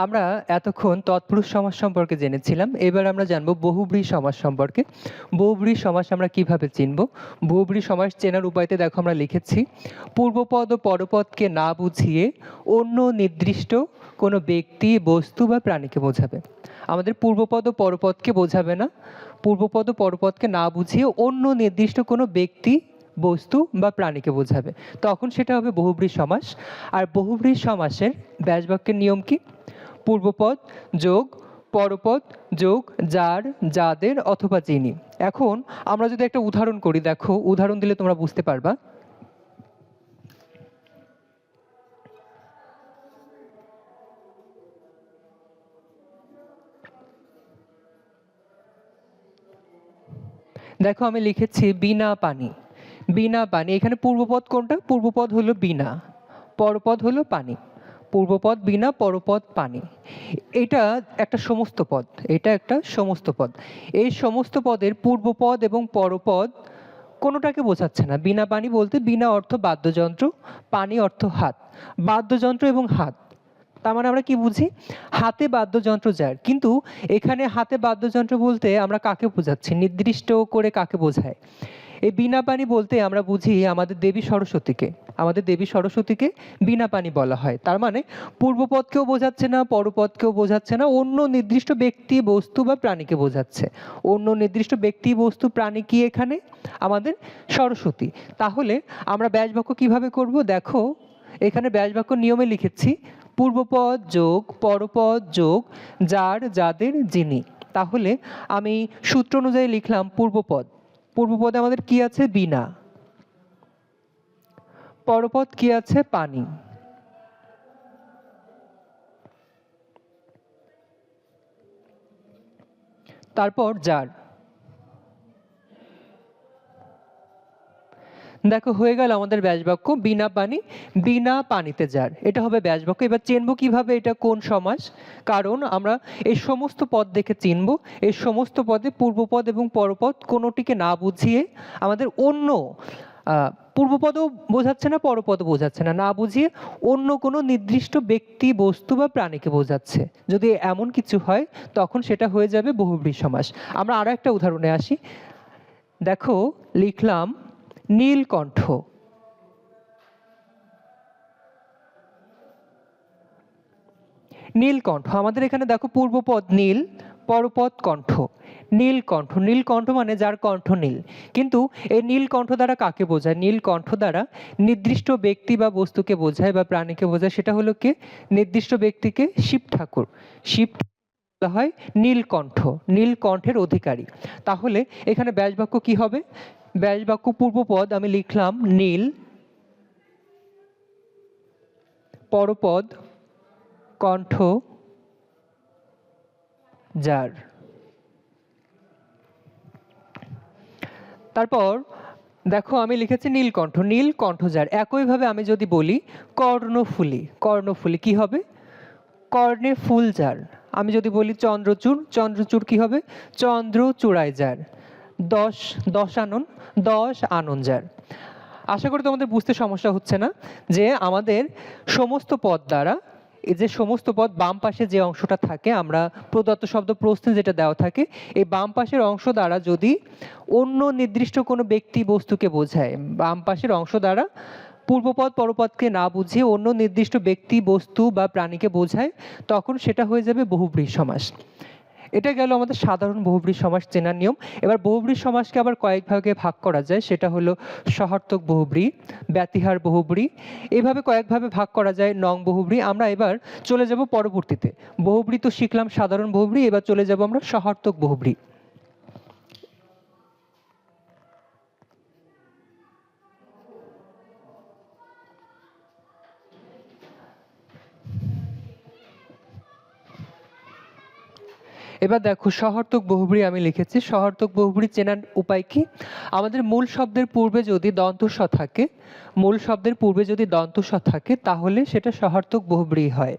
আমরা এতক্ষণ তৎপুরুষ সমাস সম্পর্কে জেনেছিলাম। এবার আমরা জানবো বহুব্রীহি সমাস সম্পর্কে। বহুব্রীহি সমাস আমরা কিভাবে চিনব? বহুব্রীহি সমাস চেনার উপায়তে দেখো আমরা লিখেছি, পূর্বপদ ও পরপদকে না বুঝিয়ে অন্য নির্দিষ্ট কোনো ব্যক্তি, বস্তু বা প্রাণীকে বোঝাবে। আমাদের পূর্বপদ ও পরপদকে বোঝাবে না, পূর্বপদ ও পরপদকে না বুঝিয়ে অন্য নির্দিষ্ট কোনো ব্যক্তি, বস্তু বা প্রাণীকে বোঝাবে, তখন সেটা হবে বহুব্রীহি সমাস। আর বহুব্রীহি সমাসের ব্যাসবাক্যের নিয়ম কি? পূর্বপদ যোগ পরপদ যোগ যার, যাদের অথবা যিনি। এখন আমরা যদি একটা উদাহরণ করি, দেখো উদাহরণ দিলে তোমরা বুঝতে পারবা। দেখো আমি লিখেছি বিনা পানি। বিনা পানি, এখানে পূর্বপদ কোনটা? পূর্বপদ হলো বিনা, পরপদ হলো পানি। পূর্বপদ বিনা, পরপদ পানি। এটা একটা সমস্ত পদ, এটা একটা সমস্ত পদ। এই সমস্ত পদের পূর্বপদ এবং পরপদ কোনোটাকে বোঝাচ্ছে না। বিনা পানি বলতে বিনা অর্থ বাদ্যযন্ত্র, পানি অর্থ হাত। বাদ্যযন্ত্র এবং হাত, তার মানে আমরা কি বুঝি? হাতে বাদ্যযন্ত্র যার। কিন্তু এখানে হাতে বাদ্যযন্ত্র বলতে আমরা কাকে বোঝাচ্ছি? নির্দিষ্ট করে কাকে বোঝায়? এই বিনা পানি বলতে আমরা বুঝি আমাদের দেবী সরস্বতীকে। আমাদের দেবী সরস্বতীকে বিনা পানি বলা হয়। তার মানে পূর্বপদকেও বোঝাচ্ছে না, পরপদকেও বোঝাচ্ছে না, অন্য নির্দিষ্ট ব্যক্তি, বস্তু বা প্রাণীকে বোঝাচ্ছে। অন্য নির্দিষ্ট ব্যক্তি, বস্তু, প্রাণী কি এখানে? আমাদের সরস্বতী। তাহলে আমরা ব্যাসবাক্য কিভাবে করব? দেখো এখানে ব্যাসবাক্য নিয়মে লিখেছি, পূর্বপদ যোগ পরপদ যোগ যার, যাদের, যিনি। তাহলে আমি সূত্র অনুযায়ী লিখলাম পূর্বপদ। পূর্বপদে আমাদের কি আছে? বিনা। পরপদ কি আছে? পানি। তারপর যার। দেখো হয়ে গেল আমাদের ব্যাসবাক্য, বিনা পানি, বিনা পানিতে যার। এটা হবে ব্যাসবাক্য। এবার চিনবো কিভাবে এটা কোন সমাস? কারণ আমরা এই সমস্ত পদ দেখে চিনবো। এই সমস্ত পদে পূর্বপদ এবং পরপদ কোনোটিকে না বুঝিয়ে আমাদের অন্য, পূর্বপদও বোঝাচ্ছে না, পরপদও বোঝাচ্ছে না, না বুঝিয়ে অন্য কোনো নির্দিষ্ট ব্যক্তি, বস্তু বা প্রাণীকে বোঝাচ্ছে। যদি এমন কিছু হয় তখন সেটা হয়ে যাবে বহুব্রীহি সমাস। আমরা আরো একটা উদাহরণে আসি। দেখো লিখলাম নীলকণ্ঠ। নীলকণ্ঠ, আমাদের এখানে দেখো পূর্বপদ নীল, পরপদ কণ্ঠ। নীলকণ্ঠ, নীলকণ্ঠ মানে যার কণ্ঠ নীল। কিন্তু এই নীলকণ্ঠ দ্বারা কাকে বোঝায়? নীলকণ্ঠ দ্বারা নির্দিষ্ট ব্যক্তি বা বস্তুকে বোঝায় বা প্রাণীকে বোঝায়। সেটা হলো কে? নির্দিষ্ট ব্যক্তিকে শিব ঠাকুর। শিব বলা হয় নীলকণ্ঠ, নীলকণ্ঠের অধিকারী। তাহলে এখানে ব্যাসবাক্য কি হবে? ব্যাসবাক্য পূর্বপদ আমি লিখলাম নীল, পরপদ কণ্ঠ যার। তারপর দেখো আমি লিখেছি নীলকণ্ঠ, নীলকণ্ঠ যার। একইভাবে আমি যদি বলি কর্ণফুলী, কর্ণফুলী কি হবে? কর্ণে ফুল যার। আমি যদি বলি চন্দ্রচূড়, চন্দ্রচূড় কি হবে? চন্দ্রচূড়ায় যার। দশানন, দশ আনন যার। আশা করি তোমাদের বুঝতে সমস্যা হচ্ছে না যে আমাদের সমস্ত পদ দ্বারা, এই যে সমস্ত পদ বাম পাশে যে অংশটা থাকে, আমরা প্রদত্ত শব্দ প্রশ্নে যেটা দেওয়া থাকে, এই বাম পাশের অংশ দ্বারা যদি অন্য নির্দিষ্ট কোনো ব্যক্তি, বস্তুকে বোঝায়, বাম পাশের অংশ দ্বারা পূর্বপদ পরপদকে না বুঝিয়ে অন্য নির্দিষ্ট ব্যক্তি, বস্তু বা প্রাণীকে বোঝায়, তখন সেটা হয়ে যাবে বহুব্রীহি সমাস। এটা গেল আমাদের সাধারণ বহুব্রীহি সমাস চেনার নিয়ম। এবার বহুব্রীহি সমাসকে আবার কয়েক ভাগে ভাগ করা যায়। সেটা হলো সহার্থক বহুব্রীহি, ব্যতিহার বহুব্রীহি, এভাবে কয়েকভাবে ভাগ করা যায়। নং বহুব্রীহি। আমরা এবার চলে যাব পরবর্তীতে। বহুব্রীহি তো শিখলাম সাধারণ বহুব্রীহি, এবার চলে যাব আমরা সহার্থক বহুব্রীহি। এবার দেখো সহার্থক বহুব্রীহি আমি লিখেছি। সহার্থক বহুব্রীহি চেনার উপায় কি? আমাদের মূল শব্দের পূর্বে যদি দন্ত স থাকে, মূল শব্দের পূর্বে যদি দন্ত স থাকে, তাহলে সেটা সহার্থক বহুব্রীহি হয়।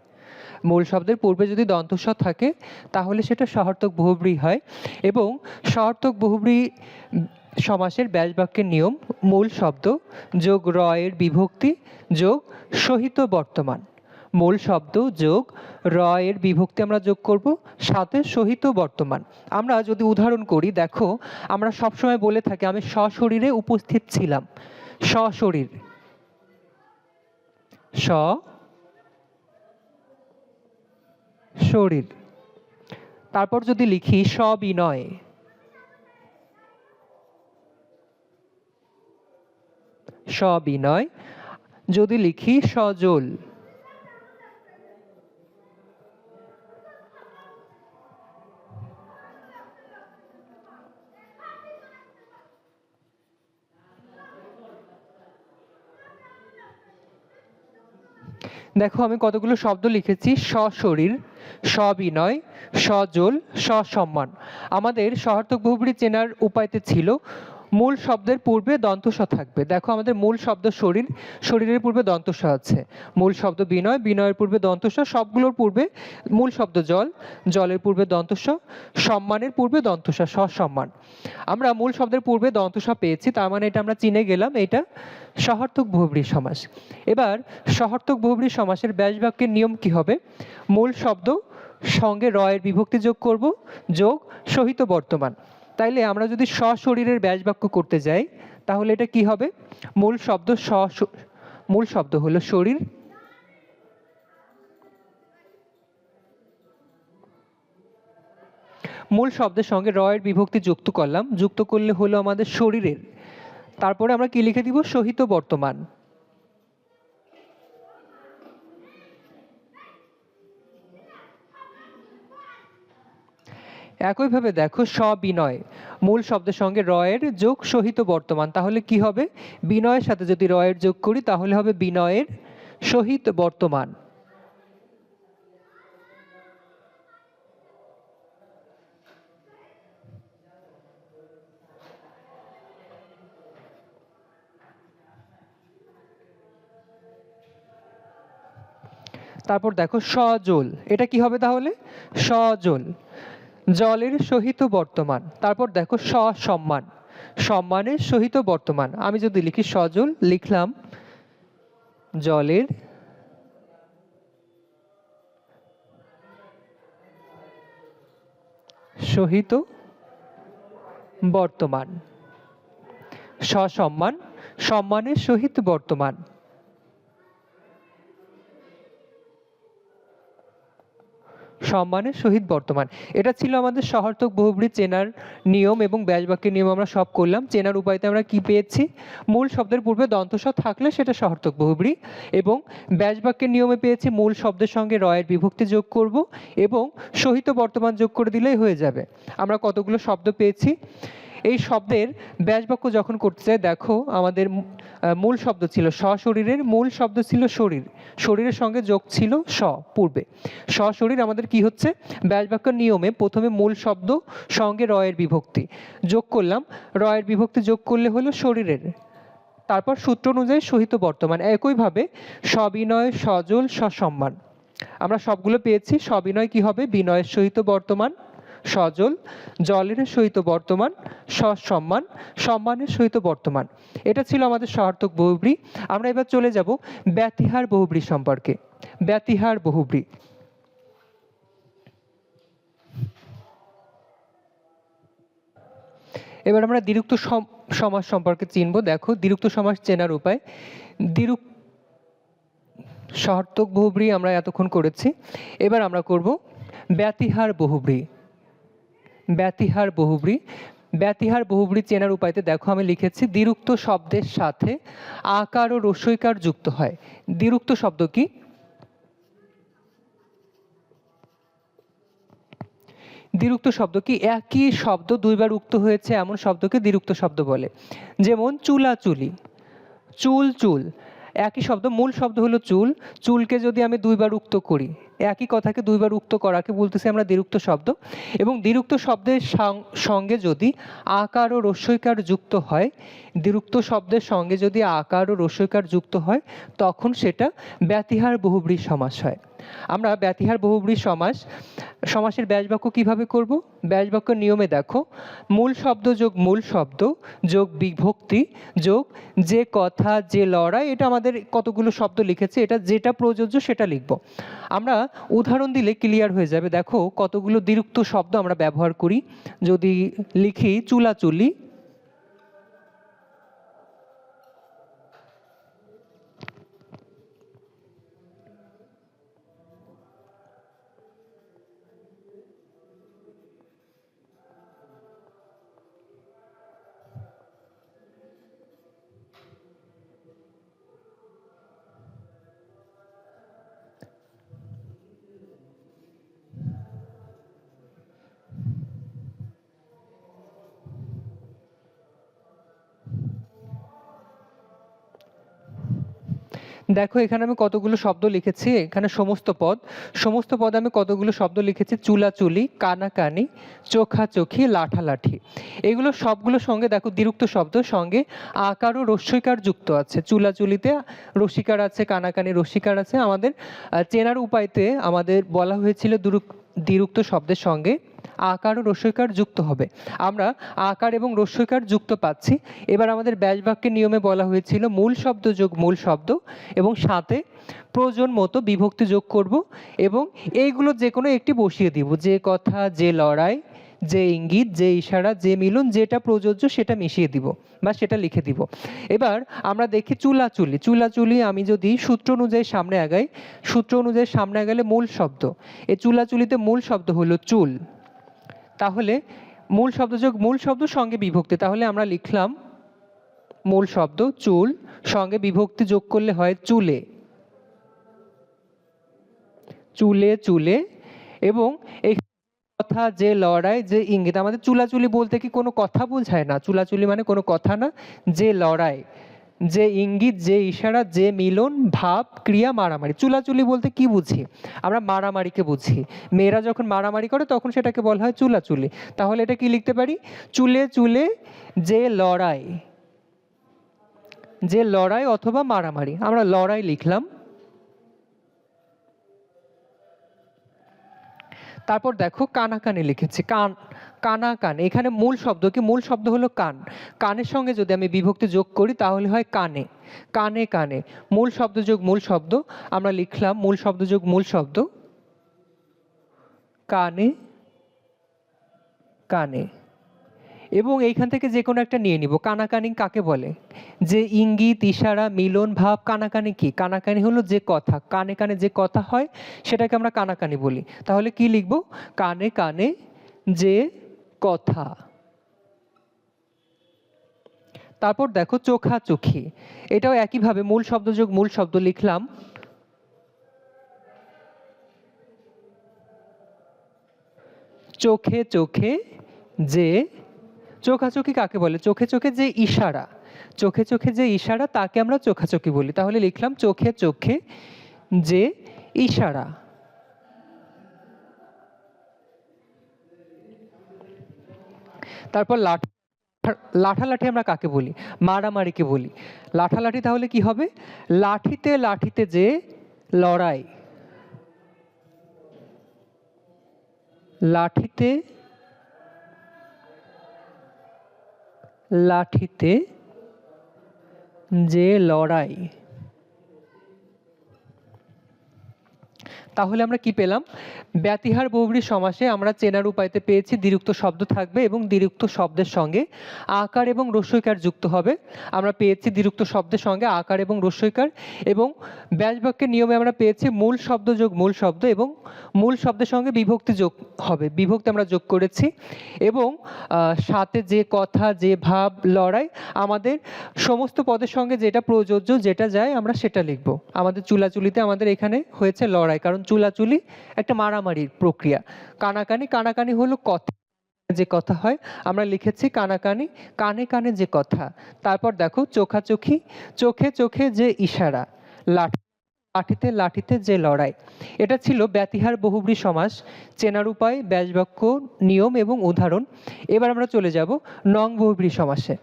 মূল শব্দের পূর্বে যদি দন্ত স থাকে তাহলে সেটা সহার্থক বহুব্রীহি হয়। এবং সহার্থক বহুব্রীহি সমাসের ব্যাসবাক্যের নিয়ম, মূল শব্দ যোগ র এর বিভক্তি যোগ সহিত বর্তমান। মূল শব্দ যোগ র এর বিভক্তি আমরা যোগ করব, সাথে সহিত বর্তমান। আমরা যদি উদাহরণ করি, দেখো আমরা সবসময় বলে থাকি আমি সশরীরে উপস্থিত ছিলাম। সশরীর, শরীর। তারপর যদি লিখি সবিনয়, সবিনয়। যদি লিখি সজল, দেখো আমি কতগুলো শব্দ লিখেছি। সশরীর, সবিনয়, সজল, সসম্মান। আমাদের সহার্থক বহুব্রী চেনার উপায়তে ছিল মূল শব্দের পূর্বে দন্ত স থাকবে। দেখো আমাদের মূল শব্দ শরীর, শরীরের পূর্বে দন্ত স আছে। মূল শব্দ বিনয়, বিনয়ের পূর্বে দন্ত স, সবগুলোর পূর্বে মূল শব্দ জল, জলের পূর্বে দন্ত স, সম্মানের পূর্বে দন্ত স, সসম্মান। আমরা মূল শব্দের পূর্বে দন্ত স পেয়েছি, তার মানে এটা আমরা চিনে গেলাম এটা সহার্থক বহুব্রী সমাস। এবার সহার্থক বহুব্রী সমাসের ব্যাস বাক্যের নিয়ম কি হবে? মূল শব্দ সঙ্গে র এর বিভক্তি যোগ করব, যোগ সহিত বর্তমান। তাইলে আমরা যদি সশরীরের ব্যাস বাক্য করতে যাই তাহলে এটা কি হবে? মূল শব্দ মূল শব্দ হলো শরীর, মূল শব্দের সঙ্গে র এর বিভক্তি যুক্ত করলাম, যুক্ত করলে হলো আমাদের শরীরের। তারপরে আমরা কি লিখে দিব? সহিত বর্তমান। একইভাবে দেখো সবিনয়, মূল শব্দের সঙ্গে র এর যোগ সহিত বর্তমান। তাহলে কি হবে? বিনয়ের সাথে যদি র এর যোগ করি তাহলে হবে বিনয়ের সহিত বর্তমান। তারপর দেখো সজল, এটা কি হবে তাহলে? সজল, জলের সহিত বর্তমান। তারপর দেখো সসম্মান, সম্মানের সহিত বর্তমান। আমি যদি লিখি সজল, লিখলাম জলের সহিত বর্তমান, সসম্মান, সম্মানের সহিত বর্তমান। সম্মানের সহিত বর্তমান। এটা ছিল আমাদের সহার্থক বহুব্রী চেনার নিয়ম এবং ব্যাস বাক্যের নিয়ম আমরা সব করলাম। চেনার উপায়তে আমরা কি পেয়েছি? মূল শব্দের পূর্বে দন্ত স থাকলে সেটা সহার্থক বহুব্রী, এবং ব্যাস বাক্যের নিয়মে পেয়েছি মূল শব্দের সঙ্গে র এর বিভক্তি যোগ করব এবং সহিত বর্তমান যোগ করে দিলেই হয়ে যাবে। আমরা কতগুলো শব্দ পেয়েছি? এই শব্দের ব্যাস বাক্য যখন করতে চাই, দেখো আমাদের মূল শব্দ ছিল সশরীরের, মূল শব্দ ছিল শরীর, শরীরের সঙ্গে যোগ ছিল স পূর্বে। সশরীর আমাদের কি হচ্ছে? ব্যাস বাক্যের নিয়মে প্রথমে মূল শব্দ সঙ্গে র এর বিভক্তি যোগ করলাম, র এর বিভক্তি যোগ করলে হলো শরীরের, তারপর সূত্র অনুযায়ী সহিত বর্তমান। একইভাবে সবিনয়, সজল, সসম্মান আমরা সবগুলো পেয়েছি। সবিনয় কি হবে? বিনয়ের সহিত বর্তমান, সজল জলের সহিত বর্তমান, সসম্মান সম্মানের সহিত বর্তমান। এটা ছিল আমাদের সহার্থক বহুব্রী। আমরা এবার চলে যাব ব্যতিহার বহুব্রী সম্পর্কে। ব্যতিহার বহুব্রী, এবার আমরা দ্বিরুক্ত সমাস সম্পর্কে চিনব। দেখো দ্বিরুক্ত সমাস চেনার উপায়। সহার্থক বহুব্রী আমরা এতক্ষণ করেছি, এবার আমরা করব ব্যতিহার বহুব্রী। ব্যতিহার বহুব্রী, ব্যতিহার বহুব্রী চেনার উপায়তে দেখো আমি লিখেছি দ্বিরুক্ত শব্দের সাথে আকার ও রস্যইকার যুক্ত হয়। দ্বিরুক্ত শব্দ কি? দ্বিরুক্ত শব্দ কি? একই শব্দ দুইবার উক্ত হয়েছে এমন শব্দকে দ্বিরুক্ত শব্দ বলে। যেমন চুলাচুলি, চুল চুল, একই শব্দ, মূল শব্দ হলো চুল, চুলকে যদি আমি দুইবার উক্ত করি, একই কথাকে দুইবার উক্ত করাকে বলতেছি আমরা দ্বিরুক্ত শব্দ। এবং দ্বিরুক্ত শব্দের সঙ্গে যদি আকার ও রস্যইকার যুক্ত হয়, দ্বিরুক্ত শব্দের সঙ্গে যদি আকার ও রস্যইকার যুক্ত হয় তখন সেটা ব্যতিহার বহুব্রী সমাস হয়। আমরা ব্যতিহার বহুব্রী সমাসের ব্যাসবাক্য কিভাবে করব? ব্যাসবাক্য নিয়মে দেখো, মূল শব্দ যোগ মূল শব্দ যোগ বিভক্তি যোগ যে কথা যে লড়াই, এটা আমাদের কতগুলো শব্দ লিখেছে, এটা যেটা প্রযোজ্য সেটা লিখব। আমরা উদাহরণ দিলে ক্লিয়ার হয়ে যাবে। দেখো কতগুলো দ্বিরুক্ত শব্দ আমরা ব্যবহার করি। যদি লিখি চুলাচুলি, দেখো এখানে আমি কতগুলো শব্দ লিখেছি। এখানে সমস্ত পদ আমি কতগুলো শব্দ লিখেছি, চুলাচুলি, কানাকানি, চোখাচোখি, লাঠালাঠি। এগুলো সবগুলোর সঙ্গে দেখো দ্বিরুক্ত শব্দ, সঙ্গে আকার ও রস্যইকার যুক্ত আছে। চুলাচুলিতে রস্যিকার আছে, কানাকানি রস্যিকার আছে। আমাদের চেনার উপায়তে আমাদের বলা হয়েছিল দ্বিরুক্ত শব্দের সঙ্গে আকার ও রস্যইকার যুক্ত হবে। আমরা আকার এবং রস্যইকার যুক্ত পাচ্ছি। এবার আমাদের ব্যাসবাক্যের নিয়মে বলা হয়েছিল মূল শব্দ যোগ মূল শব্দ এবং সাথে প্রয়োজন মতো বিভক্তি যোগ করব এবং এইগুলো যে কোনো একটি বসিয়ে দিব। যে কথা, যে লড়াই, যে ইঙ্গিত, যে ইশারা, যে মিলন, যেটা প্রযোজ্য সেটা মিশিয়ে দিব বা সেটা লিখে দিব। এবার আমরা দেখি চুলাচুলি আমি যদি সূত্র অনুযায়ী সামনে আগাই, গেলে মূল শব্দ, এই চুলাচুলিতে মূল শব্দ হলো চুল। তাহলে মূল শব্দ যোগ মূল শব্দ সঙ্গে বিভক্তি, তাহলে আমরা লিখলাম মূল শব্দ চুল, সঙ্গে বিভক্তি যোগ করলে হয় চুলে, চুলে। এবং এই কথা, যে লড়াই, যে ইঙ্গিত, আমাদের চুলাচুলি বলতে কি কোনো কথা বোঝায় না, চুলাচুলি মানে কোনো কথা না। যে লড়াই, যে ইঙ্গিত, যে ইশারা, যে মিলন, ভাব, ক্রিয়া, মারামারি। চুলাচুলি বলতে কি বুঝি? আমরা মারামারিকে বুঝি। মেয়েরা যখন মারামারি করে তখন সেটাকে বলা হয় চুলাচুলি। তাহলে এটা কি লিখতে পারি? চুলে যে লড়াই অথবা মারামারি, আমরা লড়াই লিখলাম। তারপর দেখো কানাকানি লিখেছি, কানাকানি। এখানে মূল শব্দ কি? মূল শব্দ হলো কান। কানের সঙ্গে যদি আমি বিভক্তি যোগ করি তাহলে হয় কানে, কানে। মূল শব্দ যোগ মূল শব্দ, আমরা লিখলাম মূল শব্দ যোগ মূল শব্দ কানে। এবং এইখান থেকে যে কোনো একটা নিয়ে নিব। কানাকানি কাকে বলে? যে ইঙ্গিত, ইশারা, মিলন, ভাব। কানাকানি কি? কানাকানি হলো যে কথা, কানে যে কথা হয় সেটাকে আমরা কানাকানি বলি। তাহলে কি লিখব? কানে যে কথা। তারপর দেখো চোখাচোখি, এটাও একইভাবে মূল শব্দ যোগ মূল শব্দ লিখলাম চোখে যে। চোখাচোখি কাকে বলে? চোখে যে ইশারা তাকে আমরা চোখাচোখি বলি। তাহলে লিখলাম চোখে যে ইশারা। তারপর লাঠালাঠি আমরা কাকে বলি? মারামারিকে বলি। লাঠালাঠি তাহলে কি হবে? লাঠিতে যে লড়াই, লাঠিতে যে লড়াই। তাহলে আমরা কি পেলাম? ব্যতিহার বহুব্রী সমাসে আমরা চেনার উপায়তে পেয়েছি দ্বিরুক্ত শব্দ থাকবে এবং দ্বিরুক্ত শব্দের সঙ্গে আকার এবং রস্যইকার যুক্ত হবে। আমরা পেয়েছি দ্বিরুক্ত শব্দের সঙ্গে আকার এবং রস্যইকার। এবং ব্যাসবাক্যের নিয়মে আমরা পেয়েছি মূল শব্দ যোগ মূল শব্দ এবং মূল শব্দের সঙ্গে বিভক্তি যোগ হবে, বিভক্তি আমরা যোগ করেছি। এবং সাথে যে কথা, যে ভাব, লড়াই, আমাদের সমস্ত পদের সঙ্গে যেটা প্রযোজ্য, যেটা যায় আমরা সেটা লিখব। আমাদের চুলাচুলিতে আমাদের এখানে হয়েছে লড়াই, কারণ চুলাচুলি একটা মারামারির প্রক্রিয়া। কানাকানি হলো কথা, যে কথা হয়, আমরা লিখেছি কানাকানি, কানে যে কথা। তারপর দেখো চোখে যে ইশারা, লাঠিতে যে লড়াই। এটা ছিল ব্যতিহার বহুব্রী সমাস, চেনার উপায়, ব্যাসবাক্য, নিয়ম এবং উদাহরণ। এবার আমরা চলে যাব নং বহুব্রী সমাসে।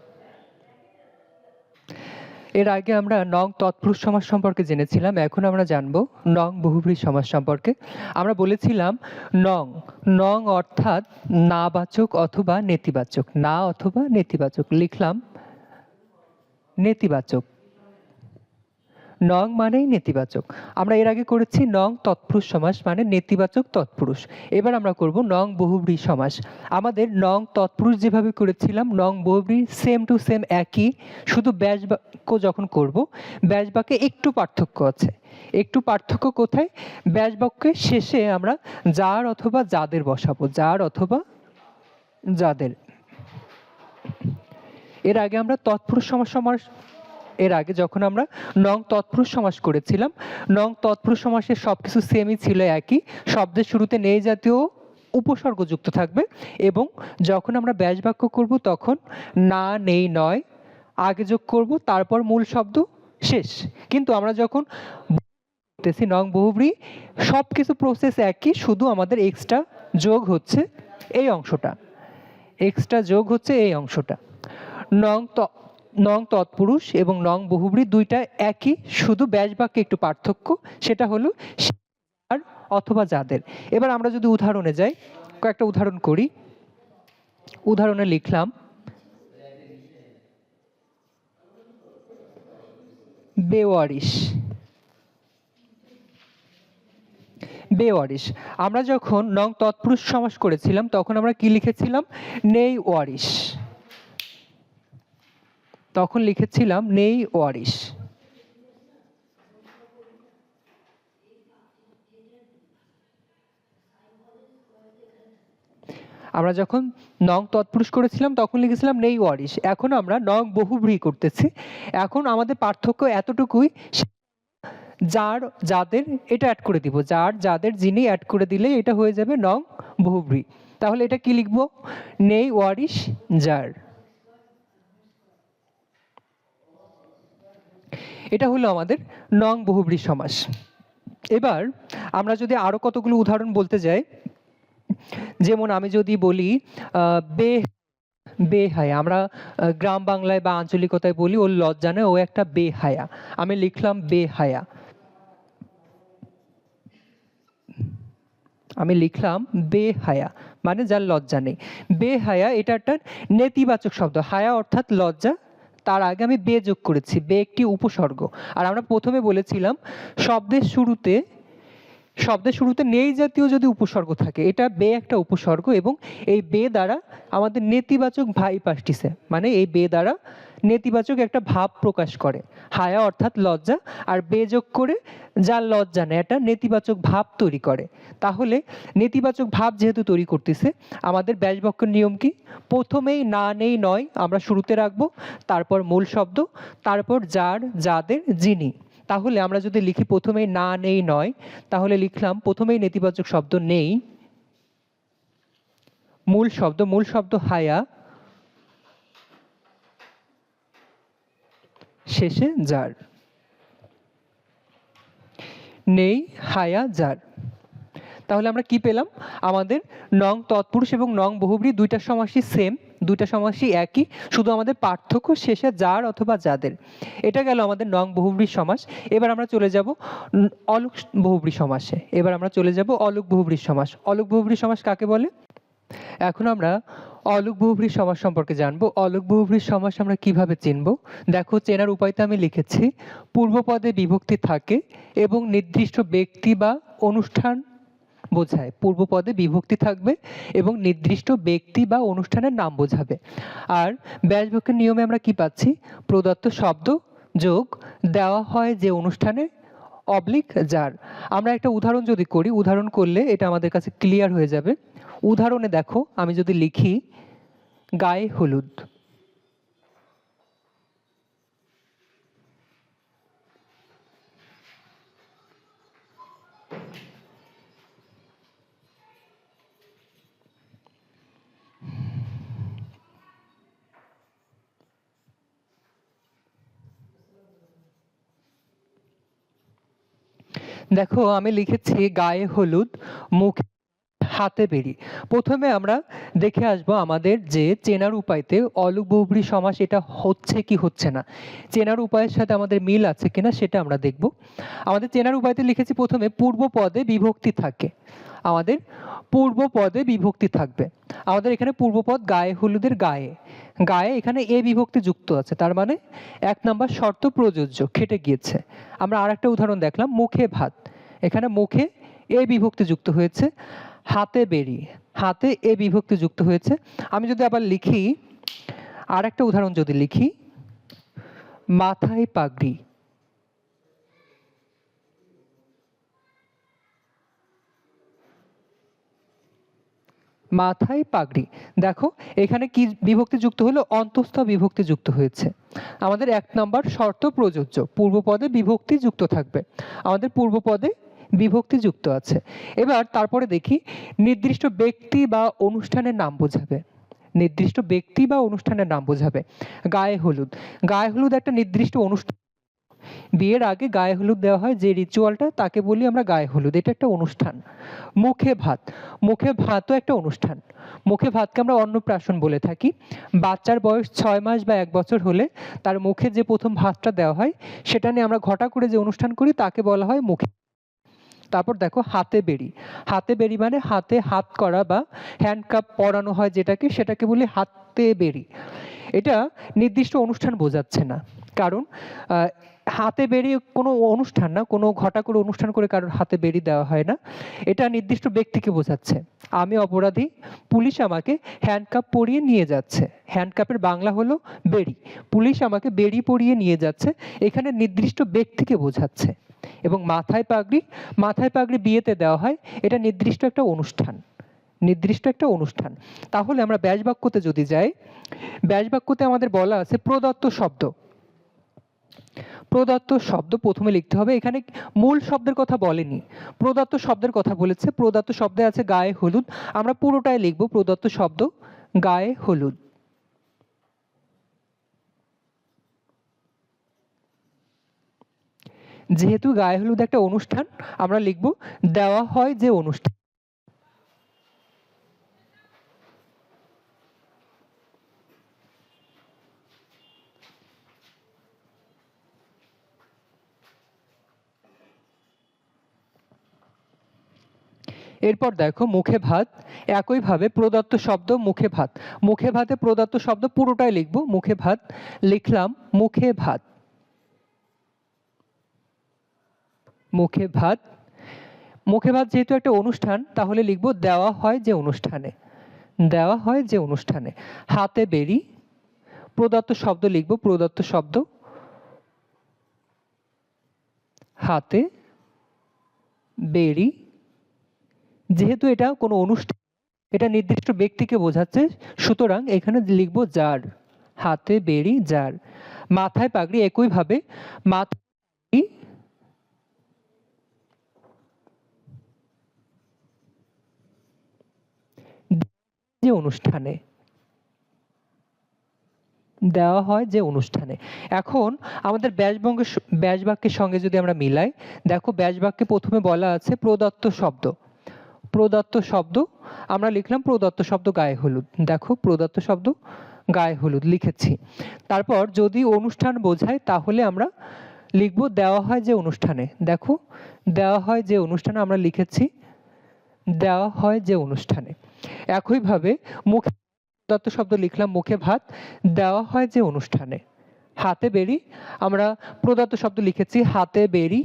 এর আগে আমরা নং তৎপুরুষ সমাস সম্পর্কে জেনেছিলাম, এখন আমরা জানব নং বহুব্রীহি সমাস সম্পর্কে। আমরা বলেছিলাম নং নং অর্থাৎ নাবাচক অথবা নেতিবাচক, না অথবা নেতিবাচক, লিখলাম নেতিবাচক। নং মানেই নেতিবাচক। আমরা এর আগে করেছি নং তৎপুরুষ সমাস মানে নেতিবাচক তৎপুরুষ। এবার আমরা করব নং বহুব্রীহি সমাস। আমাদের নং তৎপুরুষ যেভাবে করেছিলাম নং বহুব্রীহি সেম টু সেম একই, শুধু ব্যাস বাক্য যখন করব ব্যাস বাক্যে একটু পার্থক্য আছে। একটু পার্থক্য কোথায়? ব্যাস বাক্যের শেষে আমরা যার অথবা যাদের বসাবো, যার অথবা যাদের। এর আগে আমরা তৎপুরুষ সমাস এর আগে যখন আমরা নং তৎপুরুষ সমাস করেছিলাম, নং তৎপুরুষ সমাসের সবকিছু সেমই ছিল, একই। শব্দের শুরুতে নেই জাতীয় উপসর্গ যুক্ত থাকবে, এবং যখন আমরা ব্যাস বাক্য করব তখন না নেই নয় আগে যোগ করব, তারপর মূল শব্দ শেষ। কিন্তু আমরা যখন করতেছি নং বহুব্রীহি সবকিছু প্রসেস একই, শুধু আমাদের এক্সট্রা যোগ হচ্ছে এই অংশটা, এক্সট্রা যোগ হচ্ছে এই অংশটা। নং তৎপুরুষ এবং নং বহুব্রীহি দুইটা একই, শুধু ব্যাস বাক্যে একটু পার্থক্য, সেটা হলো যার অথবা যাদের। এবার আমরা যদি উদাহরণে যাই, কয়েকটা উদাহরণ করি। উদাহরণে লিখলাম বেওয়ারিশ। বেওয়ারিশ। আমরা যখন নং তৎপুরুষ সমাস করেছিলাম তখন আমরা কি লিখেছিলাম? নেই ওয়ারিশ। তখন লিখেছিলাম নেই ওয়ারিশ। আমরা যখন নং তৎপুরুষ করেছিলাম তখন লিখেছিলাম নেই ওয়ারিশ। এখন আমরা নং বহুব্রীহি করতেছি। এখন আমাদের পার্থক্য এতটুকুই, যার যাদের এটা অ্যাড করে দিব, যার যাদের যিনি অ্যাড করে দিলে এটা হয়ে যাবে নং বহুব্রীহি। তাহলে এটা কি লিখব? নেই ওয়ারিশ যার। এটা হলো আমাদের নং বহুব্রীহি সমাস। এবার আমরা যদি আরো কতগুলো উদাহরণ বলতে যাই, যেমন আমি যদি বলি বেহায়া, আমরা গ্রাম বাংলায় বা আঞ্চলিকতায় বলি ওর লজ্জা নেই, ও একটা বেহায়া। আমি লিখলাম বেহায়া। আমি লিখলাম বেহায়া মানে যার লজ্জা নেই। বেহায়া এটা একটা নেতিবাচক শব্দ, হায়া অর্থাৎ লজ্জা, তার আগে আমি বে যোগ করেছি, বে একটি উপসর্গ। আর আমরা প্রথমে বলেছিলাম শব্দের শুরুতে নেই জাতীয় যদি উপসর্গ থাকে, এটা বে একটা উপসর্গ, এবং এই বে দ্বারা আমাদের নেতিবাচক ভাইব আসতেছে, মানে এই বে দ্বারা নেতিবাচক একটা ভাব প্রকাশ করে। হায়া অর্থাৎ লজ্জা, আর বে যোগ করে যার লজ্জা নেই একটা নেতিবাচক ভাব তৈরি করে। তাহলে নেতিবাচক ভাব যেহেতু তৈরি করতেছে, আমাদের ব্যাস বাক্যের নিয়ম কি? প্রথমেই না নেই নয় আমরা শুরুতে রাখবো, তারপর মূল শব্দ, তারপর যার যাদের যিনি। তাহলে আমরা যদি লিখি প্রথমেই না নেই নয়, তাহলে লিখলাম প্রথমেই নেতিবাচক শব্দ নেই, মূল শব্দ হায়া, শেষে যার। নেই হায়া যার। তাহলে আমরা কি পেলাম? আমাদের নং তৎপুরুষ এবং নং বহুব্রীহি দুইটা সমাসই সেম, দুইটা সমাসই একই, শুধু আমাদের পার্থক্য শেষে যার অথবা যাদের। এটা গেল আমাদের নং বহুব্রীহি সমাস। এবার আমরা চলে যাব অলুক বহুব্রীহি সমাসে। অলুক বহুব্রীহি সমাস। অলুক বহুব্রীহি সমাস কাকে বলে? এখন আমরা অলুক বহুব্রীহি সমাস সম্পর্কে জানবো। অলুক বহুব্রীহি সমাস আমরা কিভাবে চিনব? দেখো, চেনার উপায়টা আমি লিখেছি। পূর্বপদে বিভক্তি থাকে এবং নির্দিষ্ট ব্যক্তি বা অনুষ্ঠান বোঝায়। পূর্বপদে বিভক্তি থাকবে এবং নির্দিষ্ট ব্যক্তি বা অনুষ্ঠানের নাম বোঝাবে। আর ব্যাস বাক্যের নিয়মে আমরা কি পাচ্ছি? প্রদত্ত শব্দ যোগ দেওয়া হয় যে অনুষ্ঠানে অবলিক যার। আমরা একটা উদাহরণ যদি করি, উদাহরণ করলে এটা আমাদের কাছে ক্লিয়ার হয়ে যাবে। উদাহরণে দেখো, আমি যদি লিখি গায়ে হলুদ, দেখো আমি লিখেছি গায়ে হলুদ, মুখে হাতে বেরি। প্রথমে আমরা দেখে আসবো আমাদের যে চেনার উপায়তে অলুক বহুব্রী সমাস এটা হচ্ছে কি হচ্ছে না, চেনার উপায়ের সাথে আমাদের মিল আছে কিনা সেটা আমরা দেখব। আমাদের চেনার উপায়তে লিখেছি প্রথমে পূর্ব পদে বিভক্তি থাকে, আমাদের পূর্ব পদে বিভক্তি থাকবে। আমাদের এখানে পূর্বপদ গায়ে হলুদের গায়ে, গায়ে এখানে এ বিভক্তি যুক্ত আছে, তার মানে 1 নাম্বার শর্ত প্রযোজ্য, খেটে গিয়েছে। আমরা আর একটা উদাহরণ দেখলাম মুখে ভাত, এখানে মুখে এ বিভক্তি যুক্ত হয়েছে। হাতে বেরি, হাতে এ বিভক্তি যুক্ত হয়েছে। আমি যদি আবার লিখি, আর একটা উদাহরণ যদি লিখি, মাথায় পাগড়ি, মাথায় পাগড়ি, দেখো এখানে কি বিভক্তি যুক্ত হলো, অন্তঃস্থ বিভক্তি যুক্ত হয়েছে। আমাদের 1 নাম্বার শর্ত প্রযোজ্য, পূর্বপদে বিভক্তি যুক্ত থাকবে, আমাদের পূর্বপদে বিভক্তি যুক্ত আছে। এবার তারপরে দেখি নির্দিষ্ট ব্যক্তি বা অনুষ্ঠানের নাম বোঝাবে, নির্দিষ্ট ব্যক্তি বা অনুষ্ঠানের নাম বোঝাবে। গায়ে হলুদ, গায়ে হলুদ একটা নির্দিষ্ট অনুষ্ঠান, বিয়ের আগে গায়ে হলুদ দেওয়া হয় যে রিচুয়ালটা, তাকে বলি আমরা গায়ে হলুদ, এটা একটা অনুষ্ঠান। মুখে ভাত, মুখে ভাতও একটা অনুষ্ঠান, মুখে ভাতকে আমরা অন্নপ্রাশন বলে থাকি। বাচ্চার বয়স 6 মাস বা 1 বছর হলে তার মুখে যে প্রথম ভাতটা দেওয়া হয় সেটা নিয়ে আমরা ঘটা করে যে অনুষ্ঠান করি তাকে বলা হয় মুখে। তারপর দেখো হাতে বেরি, হাতে বেরি মানে হাতে হাত করা বা হ্যান্ডকাপ পরানো হয় যেটাকে, সেটাকে বলি হাতে বেরি। এটা নির্দিষ্ট অনুষ্ঠান বোঝাচ্ছে না, কারণ হাতে বেরি কোনো অনুষ্ঠান না, কোনো ঘটা করে অনুষ্ঠান করে কারোর হাতে বেরি দেওয়া হয় না, এটা নির্দিষ্ট ব্যক্তিকে বোঝাচ্ছে। আমি অপরাধী, পুলিশ আমাকে হ্যান্ডকাপ পরিয়ে নিয়ে যাচ্ছে, হ্যান্ডকাপের বাংলা হলো বেরি, পুলিশ আমাকে বেরি পরিয়ে নিয়ে যাচ্ছে, এখানে নির্দিষ্ট ব্যক্তিকে বোঝাচ্ছে। এবং মাথায় পাগড়ি, মাথায় পাগড়ি বিয়েতে দেওয়া হয়, এটা নির্দিষ্ট একটা অনুষ্ঠান, নির্দিষ্ট একটা অনুষ্ঠান। তাহলে আমরা ব্যাসবাক্যতে যদি যাই, ব্যাসবাক্যতে আমাদের বলা আছে প্রদত্ত শব্দ, প্রদত্ত শব্দ প্রথমে লিখতে হবে। এখানে মূল শব্দের কথা বলেনি, প্রদত্ত শব্দের কথা বলেছে। প্রদত্ত শব্দে আছে গায়ে হলুদ, আমরা পুরোটাই লিখবো প্রদত্ত শব্দ গায়ে হলুদ। যেহেতু গায়ে হলুদ একটা অনুষ্ঠান, আমরা লিখবো দেওয়া হয় যে অনুষ্ঠান। এরপর দেখো মুখে ভাত, একইভাবে প্রদত্ত শব্দ মুখে ভাত, মুখে ভাতে প্রদত্ত শব্দ পুরোটাই লিখবো, মুখে ভাত লিখলাম, মুখে ভাত, মুখে ভাত। মুখে ভাত যেহেতু একটা অনুষ্ঠান, তাহলে লিখবো দেওয়া হয় যে অনুষ্ঠানে, দেওয়া হয় যে অনুষ্ঠানে। হাতে বেরি, প্রদত্ত শব্দ লিখবো, প্রদত্ত শব্দ হাতে বেরি। যেহেতু এটা কোনো অনুষ্ঠান, এটা নির্দিষ্ট ব্যক্তিকে বোঝাচ্ছে, সুতরাং এখানে লিখবো যার, হাতে বেরি যার। মাথায় পাগড়ি, একইভাবে মাথায় যে অনুষ্ঠানে, দেওয়া হয় যে অনুষ্ঠানে। এখন আমাদের ব্যাসবাক্যের সঙ্গে যদি আমরা মিলাই, দেখো ব্যাসবাক্যে প্রথমে বলা আছে প্রদত্ত শব্দ, প্রদত্ত শব্দ আমরা লিখলাম প্রদত্ত শব্দ গায়ে হলুদ, দেখো প্রদত্ত শব্দ গায়ে হলুদ লিখেছি। তারপর যদি অনুষ্ঠান বোঝায় তাহলে আমরা লিখবো দেওয়া হয় যে অনুষ্ঠানে, দেখো দেওয়া হয় যে অনুষ্ঠানে আমরা লিখেছি দেওয়া হয় যে অনুষ্ঠানে। একইভাবে মুখে প্রদত্ত শব্দ লিখলাম মুখে ভাত, দেওয়া হয় যে অনুষ্ঠানে। হাতে বেরি, আমরা প্রদত্ত শব্দ লিখেছি হাতে বেরি।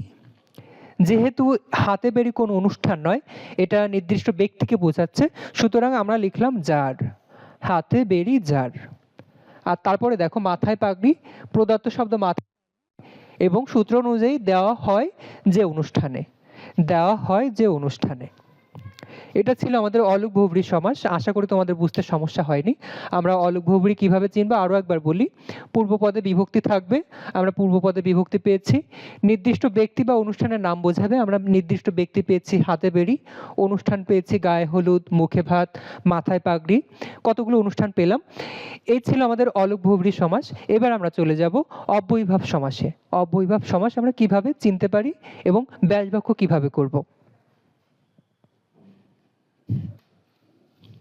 যেহেতু হাতে বেরি কোনো অনুষ্ঠান নয়, এটা নির্দিষ্ট ব্যক্তিকে বোঝাচ্ছে, সুতরাং আমরা লিখলাম যার, হাতে বেরি যার। আর তারপরে দেখো মাথায় পাগড়ি, প্রদত্ত শব্দ মাথা, এবং সূত্র অনুযায়ী দেওয়া হয় যে অনুষ্ঠানে, দেওয়া হয় যে অনুষ্ঠানে। এটা ছিল আমাদের অলুক বহুব্রী সমাস। আশা করি তোমাদের বুঝতে সমস্যা হয়নি। আমরা অলুক বহুব্রী কিভাবে চিনবো আরও একবার বলি। পূর্বপদে বিভক্তি থাকবে, আমরা পূর্বপদে বিভক্তি পেয়েছি। নির্দিষ্ট ব্যক্তি বা অনুষ্ঠানের নাম বোঝাবে, আমরা নির্দিষ্ট ব্যক্তি পেয়েছি হাতে বেরি, অনুষ্ঠান পেয়েছি গায়ে হলুদ, মুখে ভাত, মাথায় পাগড়ি, কতগুলো অনুষ্ঠান পেলাম। এই ছিল আমাদের অলুক বহুব্রী সমাস। এবার আমরা চলে যাব অব্যয়ীভাব সমাসে। অব্যয়ীভাব সমাস আমরা কিভাবে চিনতে পারি এবং ব্যাসবাক্য কিভাবে করব।